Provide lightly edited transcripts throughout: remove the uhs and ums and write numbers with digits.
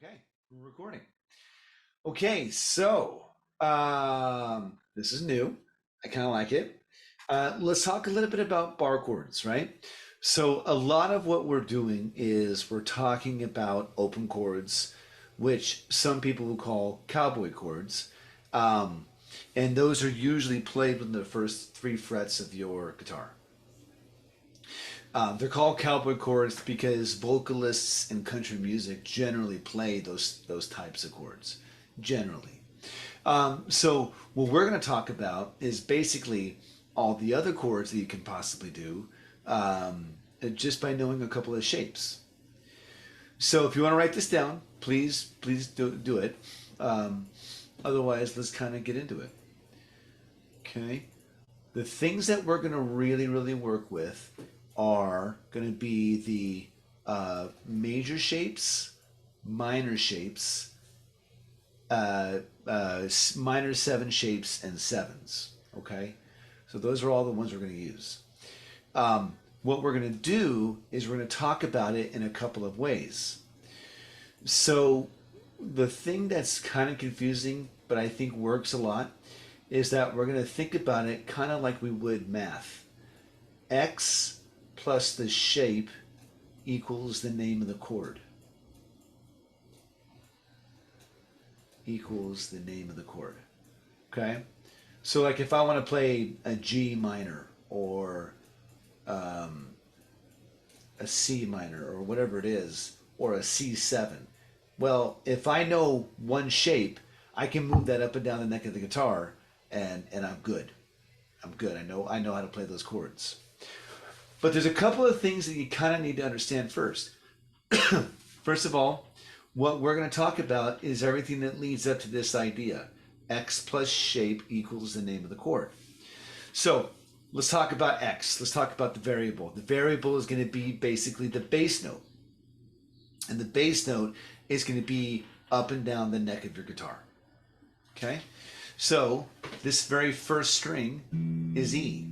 Okay, we're recording. Okay, so this is new. I kind of like it. Let's talk a little bit about bar chords, right? So a lot of what we're doing is we're talking about open chords, which some people will call cowboy chords, um, and those are usually played with the first three frets of your guitar. They're called cowboy chords because vocalists in country music generally play those types of chords. Generally, so what we're going to talk about is basically all the other chords that you can possibly do, just by knowing a couple of shapes. So if you want to write this down, please do it. Um, Otherwise, let's kind of get into it. Okay. The things that we're going to really work with are going to be the major shapes, minor shapes, minor seven shapes, and sevens. Okay, so those are all the ones we're going to use. What we're going to do is we're going to talk about it in a couple of ways. So the thing that's kind of confusing, but I think works a lot, is that we're going to think about it kind of like we would math. X plus the shape equals the name of the chord. Equals the name of the chord. Okay? So like if I want to play a G minor or a C minor or whatever it is, or a C7, well, if I know one shape, I can move that up and down the neck of the guitar and I'm good. I'm good. I know how to play those chords. But there's a couple of things that you kind of need to understand first. First of all, what we're going to talk about is everything that leads up to this idea. X plus shape equals the name of the chord. So let's talk about X. Let's talk about the variable. The variable is going to be basically the bass note. And the bass note is going to be up and down the neck of your guitar. Okay? So this very first string is E.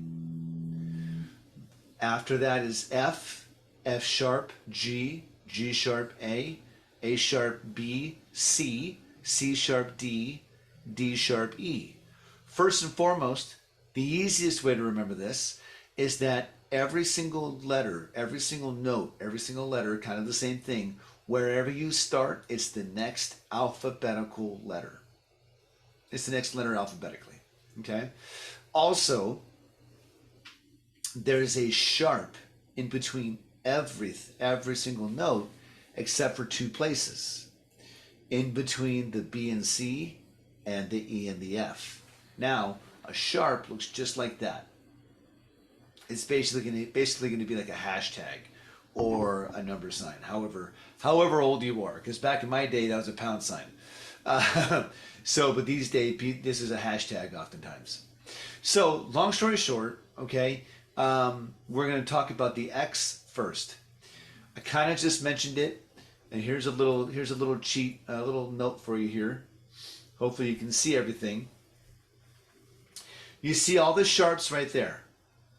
After that is F, F sharp, G, G sharp, A sharp, B, C, C sharp, D, D sharp, E. First and foremost, the easiest way to remember this is that every single letter, every single note, every single letter, kind of the same thing, wherever you start, it's the next alphabetical letter. It's the next letter alphabetically. Okay? Also, there's a sharp in between every single note except for two places. In between the B and C and the E and the F. Now, a sharp looks just like that. It's basically going to be like a hashtag or a number sign. However old you are, because back in my day that was a pound sign. But these days this is a hashtag oftentimes. So long story short, okay, we're going to talk about the X first. I kind of just mentioned it, and here's a little cheat, a little note for you here. Hopefully you can see everything. You see all the sharps right there.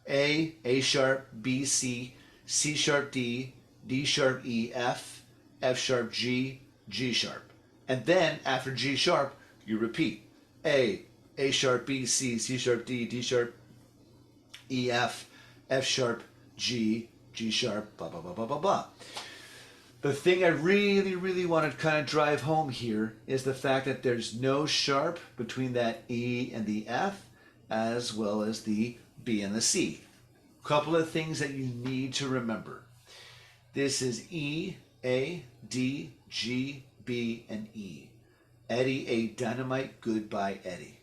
A sharp, B, C, C sharp, D, D sharp, E, F, F sharp, G, G sharp. And then after G sharp, you repeat. A sharp, B, C, C sharp, D, D sharp, E, F, F sharp, G, G sharp, blah, blah, blah, blah, blah, blah. The thing I really want to kind of drive home here is the fact that there's no sharp between that E and the F, as well as the B and the C. Couple of things that you need to remember. This is E, A, D, G, B, and E. Eddie A. Dynamite, goodbye Eddie.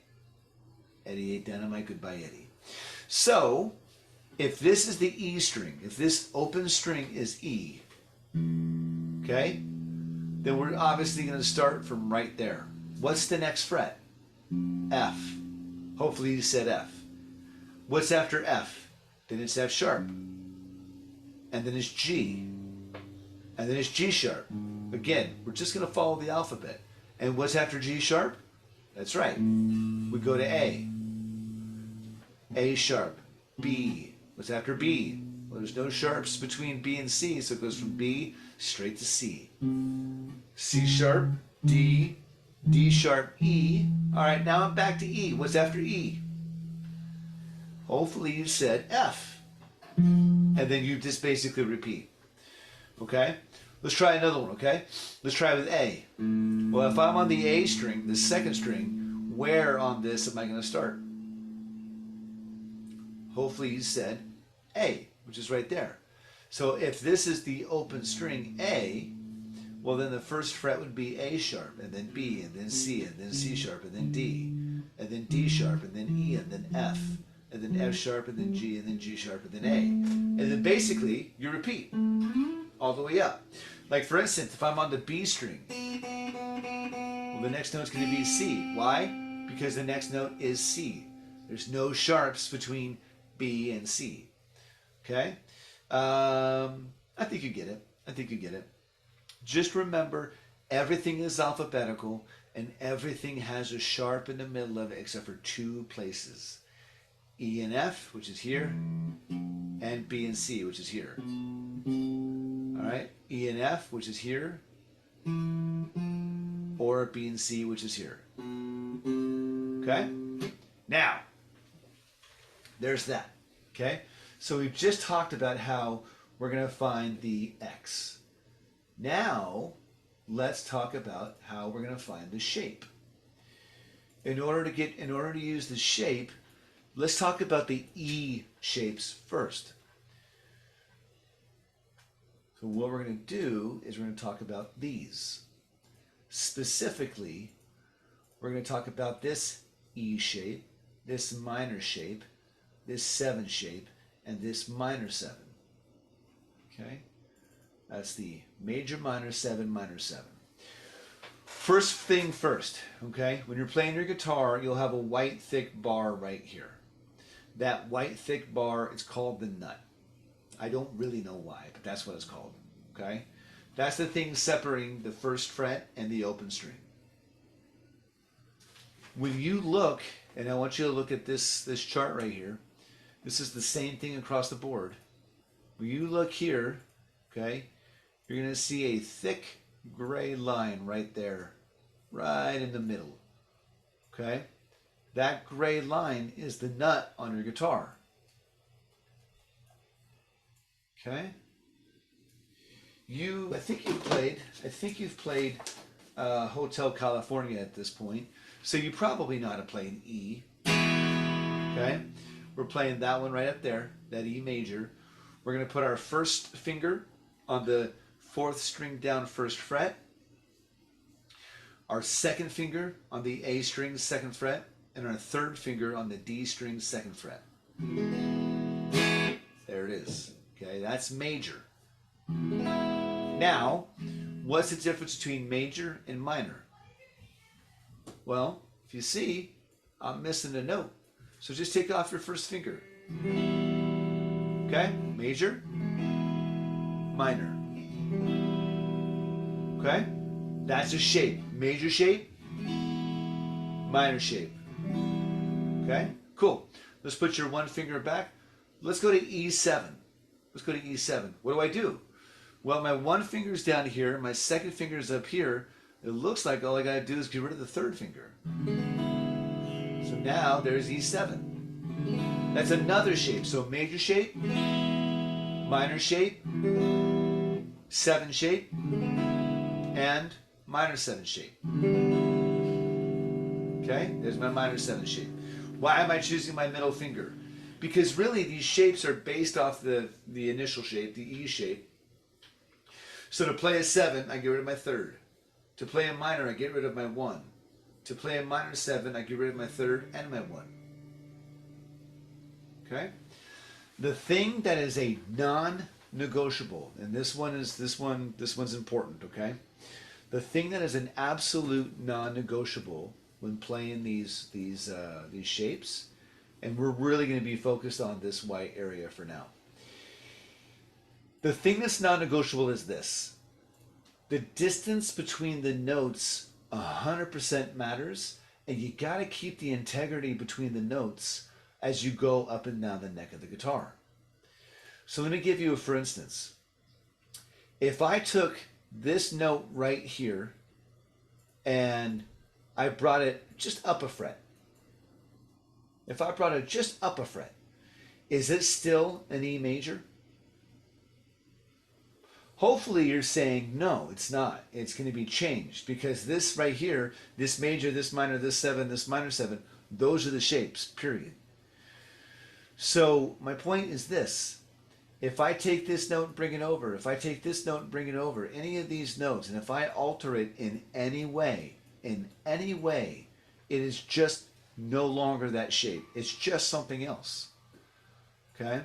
Eddie A. Dynamite, goodbye Eddie. So, if this is the E string, if this open string is E, okay, then we're obviously going to start from right there. What's the next fret? F. Hopefully you said F. What's after F? Then it's F sharp. And then it's G. And then it's G sharp. Again, we're just going to follow the alphabet. And what's after G sharp? That's right. We go to A. A sharp. B. What's after B? Well, there's no sharps between B and C, so it goes from B straight to C. C sharp, D, D sharp, E. All right, now I'm back to E. What's after E? Hopefully you said F. And then you just basically repeat. Okay? Let's try another one, okay? Let's try with A. Well, if I'm on the A string, the second string, where on this am I going to start? Hopefully you said A, which is right there. So if this is the open string A, well then the first fret would be A sharp, and then B, and then C, and then C sharp, and then D, and then D sharp, and then E, and then F, and then F sharp, and then G, and then G sharp, and then A. And then basically you repeat all the way up. Like for instance, if I'm on the B string, well the next note's going to be C. Why? Because the next note is C. There's no sharps between B and C. Okay? I think you get it. I think you get it. Just remember, everything is alphabetical and everything has a sharp in the middle of it except for two places. E and F, which is here, and B and C, which is here. All right? E and F, which is here, or B and C, which is here. Okay? Now, there's that. Okay? So we've just talked about how we're going to find the X. Now, let's talk about how we're going to find the shape. In order to use the shape, let's talk about the E shapes first. So what we're going to do is we're going to talk about these. Specifically, we're going to talk about this E shape, this minor shape, this 7 shape, and this minor 7. Okay? That's the major, minor, 7, minor 7. First thing first, okay? When you're playing your guitar, you'll have a white thick bar right here. That white thick bar, it's called the nut. I don't really know why, but that's what it's called, okay? That's the thing separating the first fret and the open string. When you look, and I want you to look at this chart right here, this is the same thing across the board. When you look here, okay, you're going to see a thick gray line right there, right in the middle, okay? That gray line is the nut on your guitar, okay? I think you've played Hotel California at this point, so you probably know how to play an E, okay? We're playing that one right up there, that E major. We're going to put our first finger on the 4th string down 1st fret, our second finger on the A string 2nd fret, and our third finger on the D string 2nd fret. There it is. Okay, that's major. Now, what's the difference between major and minor? Well, if you see, I'm missing a note. So just take off your first finger. Okay? Major, minor. Okay? That's a shape. Major shape, minor shape. Okay? Cool. Let's put your one finger back. Let's go to E7. Let's go to E7. What do? Well, my one finger's down here, my second finger's up here. It looks like all I gotta do is get rid of the third finger. So now there's E7. That's another shape. So major shape, minor shape, 7 shape, and minor 7 shape. Okay, there's my minor 7 shape. Why am I choosing my middle finger? Because really these shapes are based off the initial shape, the E shape. So to play a 7, I get rid of my third. To play a minor, I get rid of my 1. To play a minor 7, I get rid of my third and my 1. Okay? The thing that is a non-negotiable, and this one's important, okay? The thing that is an absolute non-negotiable when playing these shapes, and we're really going to be focused on this white area for now. The thing that's non-negotiable is this. The distance between the notes 100% matters, and you got to keep the integrity between the notes as you go up and down the neck of the guitar. So let me give you a for instance. If I took this note right here and I brought it just up a fret, if I brought it just up a fret, is it still an E major? Hopefully you're saying, no, it's not. It's going to be changed because this right here, this major, this minor, this 7, this minor 7, those are the shapes, period. So my point is this. If I take this note and bring it over, if I take this note and bring it over, any of these notes, and if I alter it in any way, it is just no longer that shape. It's just something else. Okay?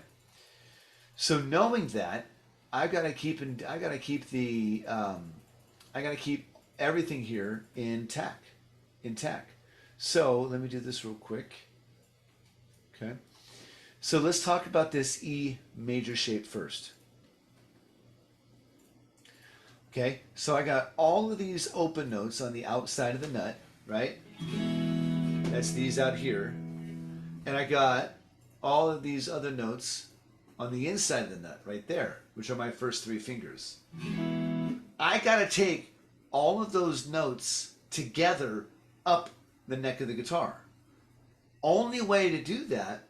So knowing that, I gotta keep everything here intact. So let me do this real quick. Okay. So let's talk about this E major shape first. Okay, so I got all of these open notes on the outside of the nut, right? That's these out here. And I got all of these other notes on the inside of the nut right there, which are my first 3 fingers. I gotta take all of those notes together up the neck of the guitar. Only way to do that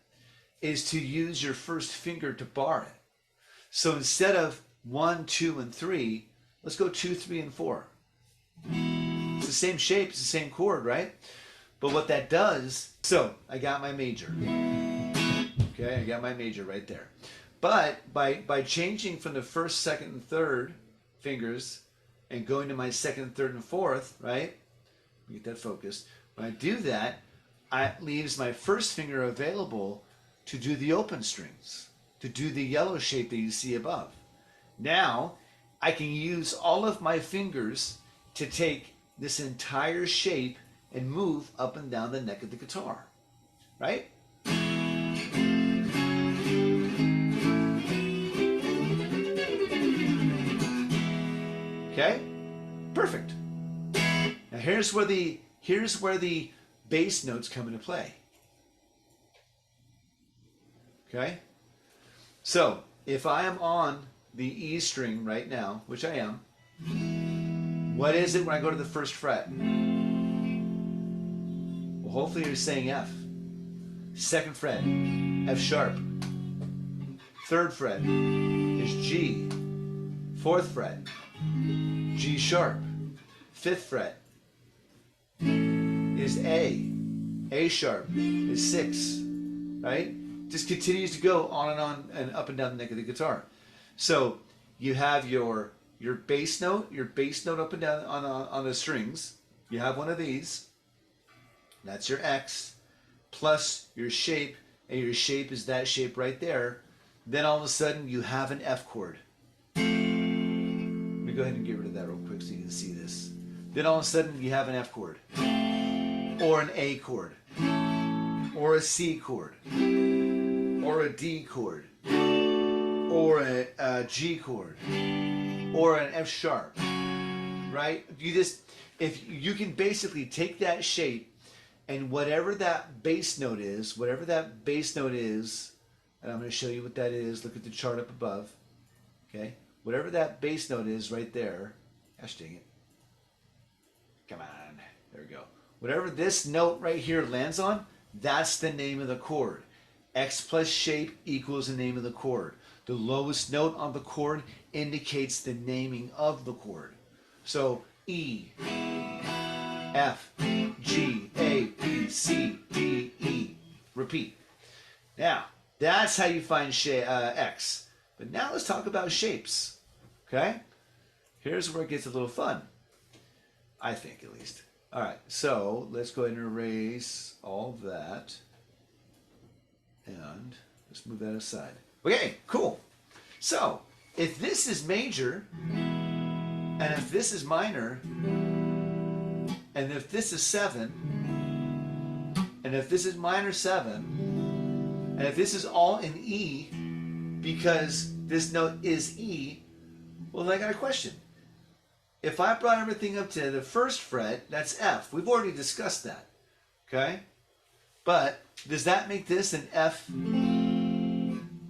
is to use your first finger to bar it. So instead of 1, 2, and 3, let's go 2, 3, and 4. It's the same shape, it's the same chord, right? But what that does, so I got my major. Okay, I got my major right there. But by changing from the first, second, and third fingers and going to my second, third, and fourth, right? Get that focused. When I do that, it leaves my first finger available to do the open strings, to do the yellow shape that you see above. Now, I can use all of my fingers to take this entire shape and move up and down the neck of the guitar, right? Okay? Perfect. Now here's where the bass notes come into play. Okay? So, if I am on the E string right now, which I am, what is it when I go to the first fret? Well, hopefully you're saying F. Second fret, F sharp. Third fret is G. Fourth fret, G sharp. Fifth fret is A. A sharp is 6, right? Just continues to go on and up and down the neck of the guitar. So you have your bass note up and down on the strings. You have one of these. That's your X, plus your shape, and your shape is that shape right there. Then all of a sudden you have an F chord. Let me go ahead and get rid of that real quick so you can see this. Then all of a sudden you have an F chord, or an A chord, or a C chord, or a D chord, or a G chord, or an F sharp, right? If you can basically take that shape and whatever that bass note is, and I'm going to show you what that is. Look at the chart up above. Okay, whatever that bass note is right there. Gosh dang it! Come on, there we go. Whatever this note right here lands on, that's the name of the chord. X plus shape equals the name of the chord. The lowest note on the chord indicates the naming of the chord. So E, F, G, A, B, C, D, E. Repeat. Now, that's how you find X. But now let's talk about shapes. Okay? Here's where it gets a little fun. I think, at least. All right, so let's go ahead and erase all of that. And let's move that aside. Okay, cool. So, if this is major, and if this is minor, and if this is 7, and if this is minor 7, and if this is all in E, because this note is E, well, I got a question. If I brought everything up to the first fret, that's F. We've already discussed that. Okay? But does that make this an F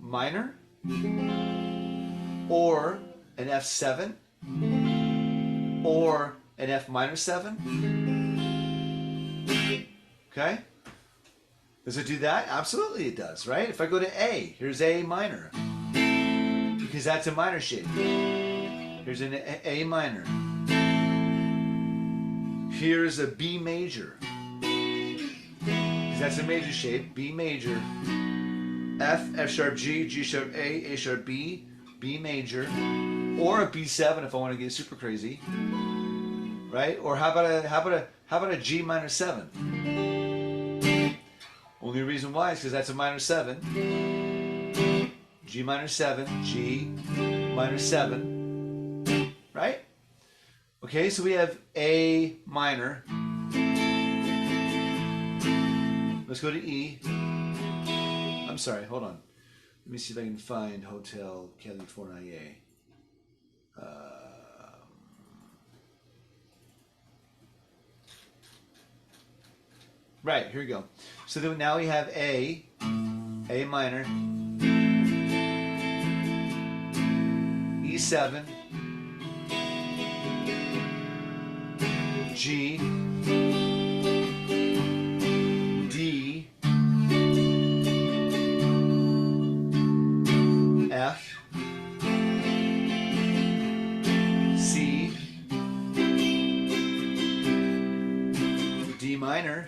minor? or an F7, or an F minor 7. Okay? Does it do that? Absolutely it does, right? If I go to A, here's A minor, because that's a minor shape. Here's an A minor. Here's a B major, because that's a major shape. B major. F, F sharp G, G sharp A sharp B, B major, or a B7 if I want to get super crazy, right? Or how about a G minor 7? Only reason why is because that's a minor 7. G minor 7, G minor 7, right? Okay, so we have A minor. Let's go to E. I'm sorry, hold on. Let me see if I can find Hotel California. Right, here we go. So then now we have A minor, E7, G, D, F, C, D minor,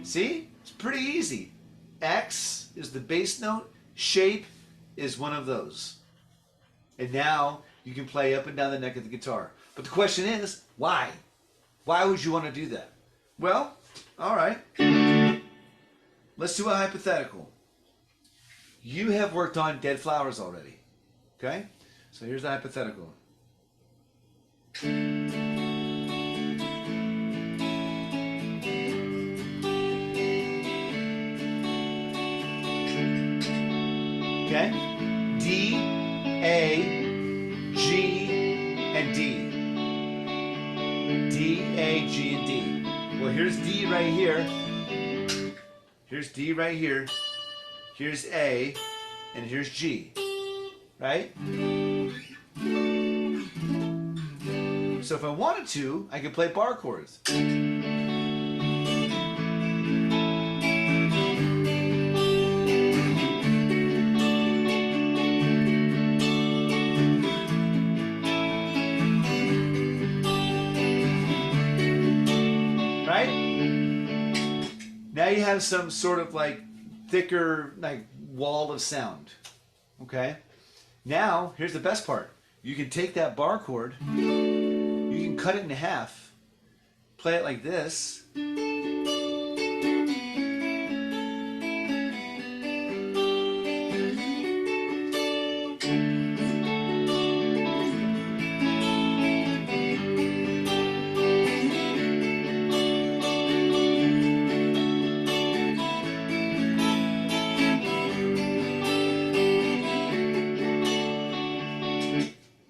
see? It's pretty easy. X is the bass note, shape is one of those. And now you can play up and down the neck of the guitar. But the question is, why? Why would you want to do that? Well, all right. Let's do a hypothetical. You have worked on Dead Flowers already. Okay? So here's the hypothetical. Okay? D, A, G, and D. D, A, G, and D. Well, here's D right here. Here's D right here. Here's A, and here's G. Right? So if I wanted to, I could play bar chords. Now you have some sort of like thicker like wall of sound. Okay? Now, here's the best part. You can take that bar chord, you can cut it in half, play it like this.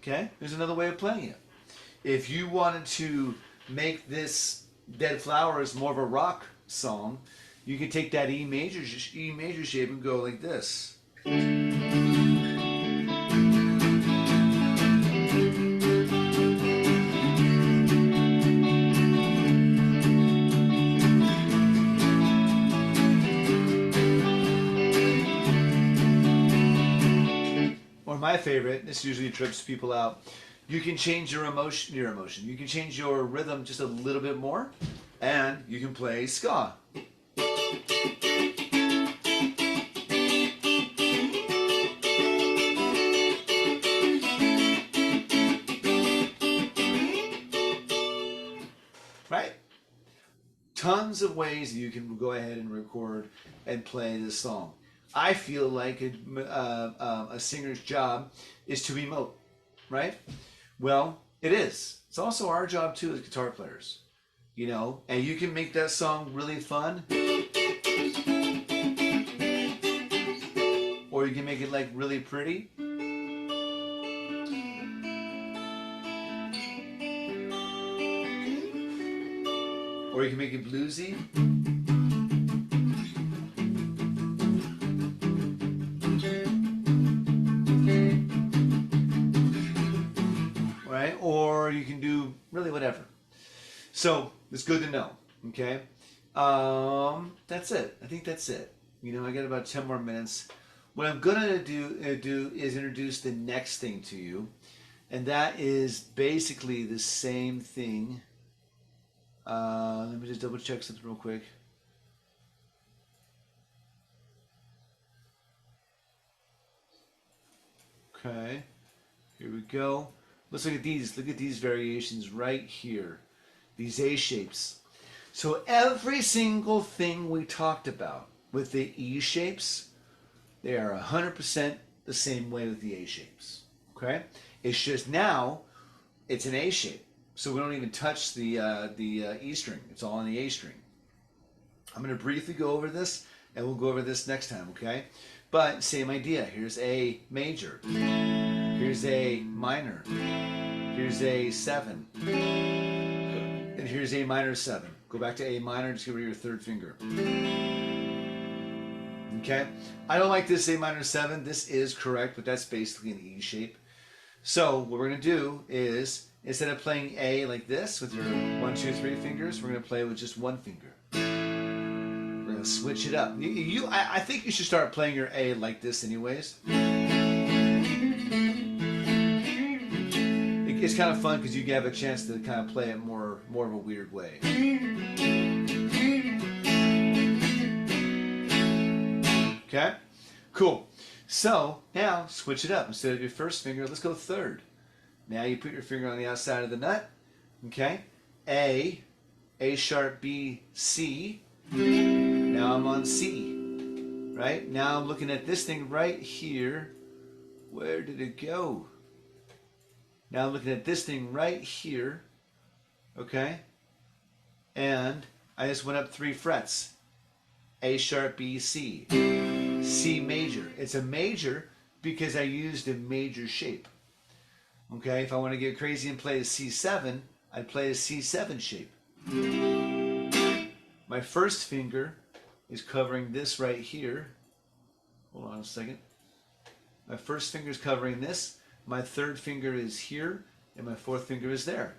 Okay, there's another way of playing it. If you wanted to make this Dead Flowers more of a rock song, you can take that E major shape and go like this. Or my favorite, this usually trips people out, you can change your emotion. You can change your rhythm just a little bit more, and you can play ska. Right? Tons of ways you can go ahead and record and play this song. I feel like a singer's job is to emote, right? Well, it is. It's also our job too as guitar players, you know, and you can make that song really fun, or you can make it like really pretty. Or Or you can make it bluesy. Right? Or you can do really whatever. So it's good to know. Okay? That's it. I think that's it. You know, I got about 10 more minutes. What I'm gonna do is introduce the next thing to you, and that is basically the same thing. Let me just double check something real quick. Okay, here we go. Let's look at these. Look at these variations right here. These A shapes. So every single thing we talked about with the E shapes, they are 100% the same way with the A shapes. Okay? It's just now, it's an A shape. So we don't even touch the E string. It's all on the A string. I'm going to briefly go over this, and we'll go over this next time, okay? But same idea. Here's A major. Here's A minor. Here's A 7. And here's A minor 7. Go back to A minor, just get rid of your third finger. Okay? I don't like this A minor 7. This is correct, but that's basically an E shape. So what we're going to do is, instead of playing A like this with your 1, 2, 3 fingers, we're going to play with just one finger. We're going to switch it up. I think you should start playing your A like this anyways. It's kind of fun because you have a chance to kind of play it more of a weird way. Okay? Cool. So now switch it up. Instead of your first finger, let's go third. Now you put your finger on the outside of the nut. Okay? A sharp, B, C. Now I'm on C. Right? Now I'm looking at this thing right here. Where did it go? Now I'm looking at this thing right here. Okay? And I just went up 3 frets. A sharp, B, C. C major. It's a major because I used a major shape. Okay, if I want to get crazy and play a C7, I'd play a C7 shape. My first finger is covering this right here. Hold on a second. My first finger is covering this. My third finger is here, and my fourth finger is there.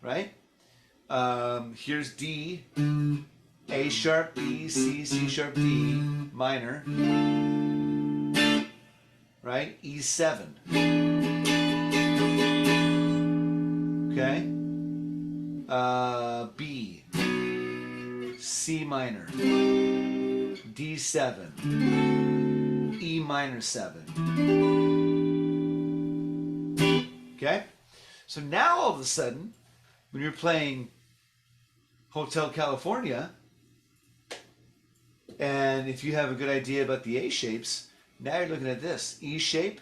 Right? Here's D. A sharp, B, C, C sharp, D, minor. Right? E7. Okay? B. C minor. D7. E minor 7. Okay? So now all of a sudden, when you're playing Hotel California, and if you have a good idea about the A shapes, now you're looking at this. E shape,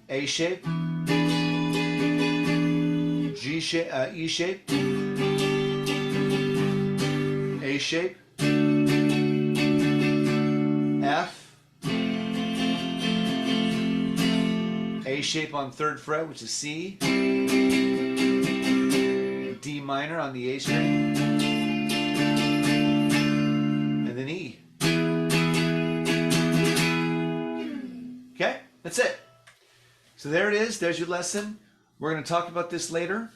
A shape, G shape, E shape, A shape, F, A shape on 3rd fret, which is C, D minor on the A string, and then E. Okay, that's it. So there it is. There's your lesson. We're going to talk about this later.